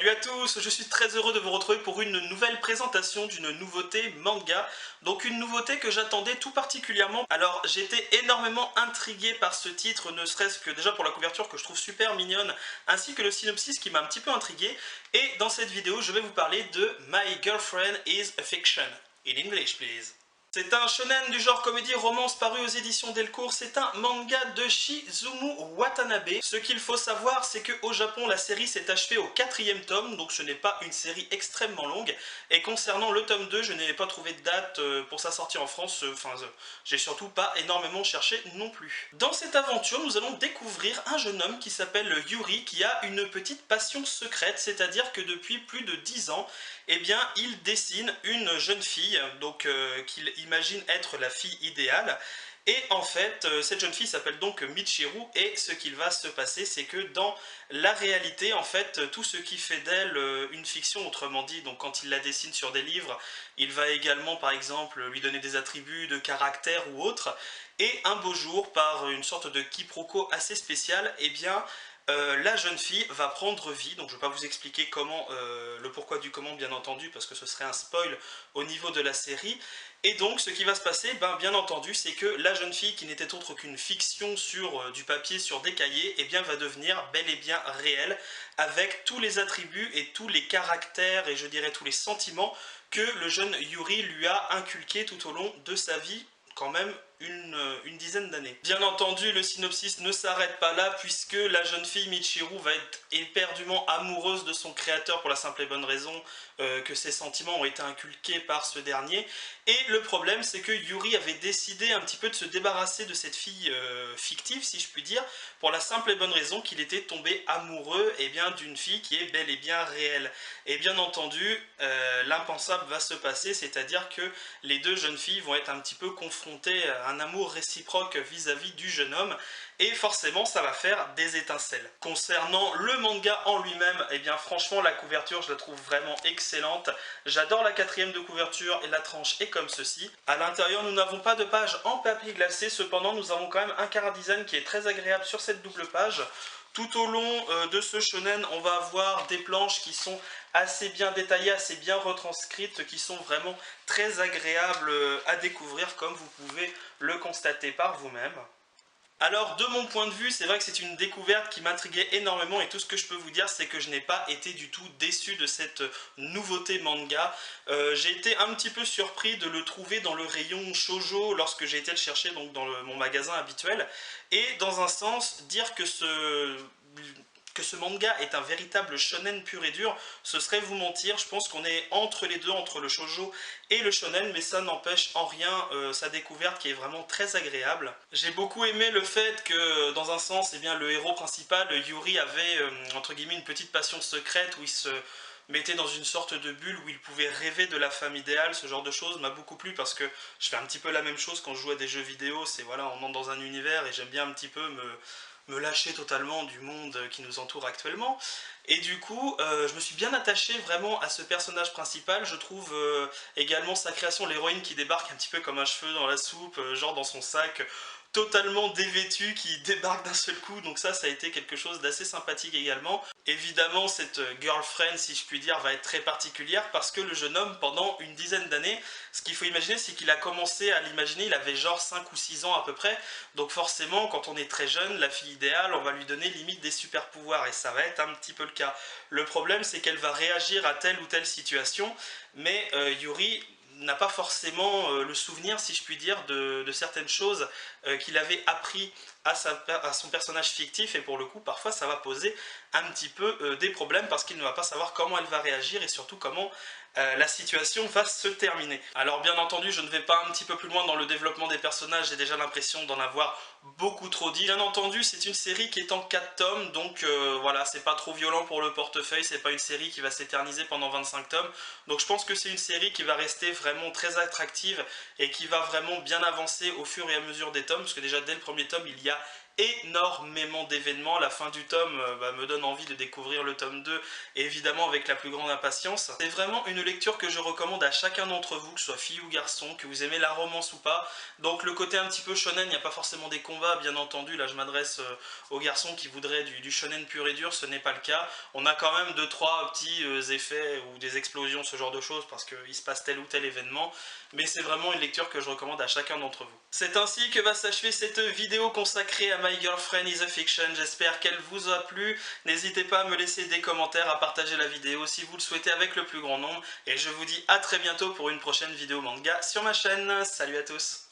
Salut à tous, je suis très heureux de vous retrouver pour une nouvelle présentation d'une nouveauté manga. Donc une nouveauté que j'attendais tout particulièrement. Alors j'ai été énormément intrigué par ce titre, ne serait-ce que déjà pour la couverture que je trouve super mignonne, ainsi que le synopsis qui m'a un petit peu intrigué. Et dans cette vidéo, je vais vous parler de My Girlfriend is a Fiction. In English, please. C'est un shonen du genre comédie-romance paru aux éditions Delcourt. C'est un manga de Shizumu Watanabe. Ce qu'il faut savoir, c'est qu'au Japon, la série s'est achevée au 4e tome, donc ce n'est pas une série extrêmement longue. Et concernant le tome 2, je n'ai pas trouvé de date pour sa sortie en France. J'ai surtout pas énormément cherché non plus. Dans cette aventure, nous allons découvrir un jeune homme qui s'appelle Yuri, qui a une petite passion secrète, c'est-à-dire que depuis plus de 10 ans, eh bien, il dessine une jeune fille, donc qu'il imagine être la fille idéale. Et en fait, cette jeune fille s'appelle donc Michiru, et ce qu'il va se passer, c'est que dans la réalité, en fait, tout ce qui fait d'elle une fiction, autrement dit, donc quand il la dessine sur des livres, il va également, par exemple, lui donner des attributs de caractère ou autre, et un beau jour, par une sorte de quiproquo assez spécial, eh bien, la jeune fille va prendre vie, donc je ne vais pas vous expliquer comment, le pourquoi du comment bien entendu, parce que ce serait un spoil au niveau de la série. Et donc ce qui va se passer, bien entendu, c'est que la jeune fille qui n'était autre qu'une fiction sur du papier, sur des cahiers, eh bien va devenir bel et bien réelle, avec tous les attributs et tous les caractères, et je dirais tous les sentiments que le jeune Yuri lui a inculqués tout au long de sa vie, quand même une dizaine d'années. Bien entendu, le synopsis ne s'arrête pas là, puisque la jeune fille Michiru va être éperdument amoureuse de son créateur pour la simple et bonne raison que ses sentiments ont été inculqués par ce dernier. Et le problème, c'est que Yuri avait décidé un petit peu de se débarrasser de cette fille fictive, si je puis dire, pour la simple et bonne raison qu'il était tombé amoureux d'une fille qui est bel et bien réelle. Et bien entendu, l'impensable va se passer, c'est-à-dire que les deux jeunes filles vont être un petit peu confrontées à un amour réciproque vis-à-vis du jeune homme, et forcément ça va faire des étincelles. Concernant le manga en lui-même, eh bien franchement la couverture je la trouve vraiment excellente. J'adore la 4e de couverture et la tranche est comme ceci. À l'intérieur nous n'avons pas de page en papier glacé, cependant nous avons quand même un chara-design qui est très agréable sur cette double page. Tout au long de ce shonen, on va avoir des planches qui sont assez bien détaillées, assez bien retranscrites, qui sont vraiment très agréables à découvrir, comme vous pouvez le constater par vous-même. Alors de mon point de vue, c'est vrai que c'est une découverte qui m'intriguait énormément, et tout ce que je peux vous dire, c'est que je n'ai pas été du tout déçu de cette nouveauté manga. J'ai été un petit peu surpris de le trouver dans le rayon shoujo lorsque j'ai été le chercher donc dans mon magasin habituel, et dans un sens, dire que ce manga est un véritable shonen pur et dur, ce serait vous mentir. Je pense qu'on est entre les deux, entre le shoujo et le shonen, mais ça n'empêche en rien sa découverte qui est vraiment très agréable. J'ai beaucoup aimé le fait que, dans un sens, le héros principal, Yuri, avait entre guillemets une petite passion secrète où il se mettait dans une sorte de bulle où il pouvait rêver de la femme idéale. Ce genre de choses m'a beaucoup plu parce que je fais un petit peu la même chose quand je joue à des jeux vidéo. C'est voilà, on entre dans un univers et j'aime bien un petit peu me lâcher totalement du monde qui nous entoure actuellement. Et du coup, je me suis bien attaché vraiment à ce personnage principal. Je trouve également sa création, l'héroïne qui débarque un petit peu comme un cheveu dans la soupe, genre dans son sac, totalement dévêtue, qui débarque d'un seul coup. Donc ça a été quelque chose d'assez sympathique également. Évidemment, cette girlfriend, si je puis dire, va être très particulière parce que le jeune homme, pendant une dizaine d'années, ce qu'il faut imaginer, c'est qu'il a commencé à l'imaginer, il avait genre 5 ou 6 ans à peu près. Donc forcément, quand on est très jeune, la fille idéale, on va lui donner limite des super pouvoirs, et ça va être un petit peu le cas. Le problème, c'est qu'elle va réagir à telle ou telle situation, mais Yuri n'a pas forcément le souvenir, si je puis dire, de certaines choses qu'il avait appris à son personnage fictif, et pour le coup, parfois, ça va poser un petit peu des problèmes parce qu'il ne va pas savoir comment elle va réagir et surtout comment la situation va se terminer. Alors bien entendu, je ne vais pas un petit peu plus loin dans le développement des personnages, j'ai déjà l'impression d'en avoir beaucoup trop dit. Bien entendu, c'est une série qui est en 4 tomes, donc voilà, c'est pas trop violent pour le portefeuille, c'est pas une série qui va s'éterniser pendant 25 tomes, donc je pense que c'est une série qui va rester vraiment très attractive et qui va vraiment bien avancer au fur et à mesure des tomes, parce que déjà dès le premier tome, il y a énormément d'événements. La fin du tome me donne envie de découvrir le tome 2, et évidemment avec la plus grande impatience. C'est vraiment une lecture que je recommande à chacun d'entre vous, que ce soit fille ou garçon, que vous aimez la romance ou pas. Donc le côté un petit peu shonen, il n'y a pas forcément des combats, bien entendu, là je m'adresse aux garçons qui voudraient du shonen pur et dur, ce n'est pas le cas. On a quand même 2-3 petits effets ou des explosions, ce genre de choses, parce qu'il se passe tel ou tel événement, mais c'est vraiment une lecture que je recommande à chacun d'entre vous. C'est ainsi que va s'achever cette vidéo consacrée à My Girlfriend is a Fiction. J'espère qu'elle vous a plu. N'hésitez pas à me laisser des commentaires, à partager la vidéo si vous le souhaitez avec le plus grand nombre, et je vous dis à très bientôt pour une prochaine vidéo manga sur ma chaîne. Salut à tous!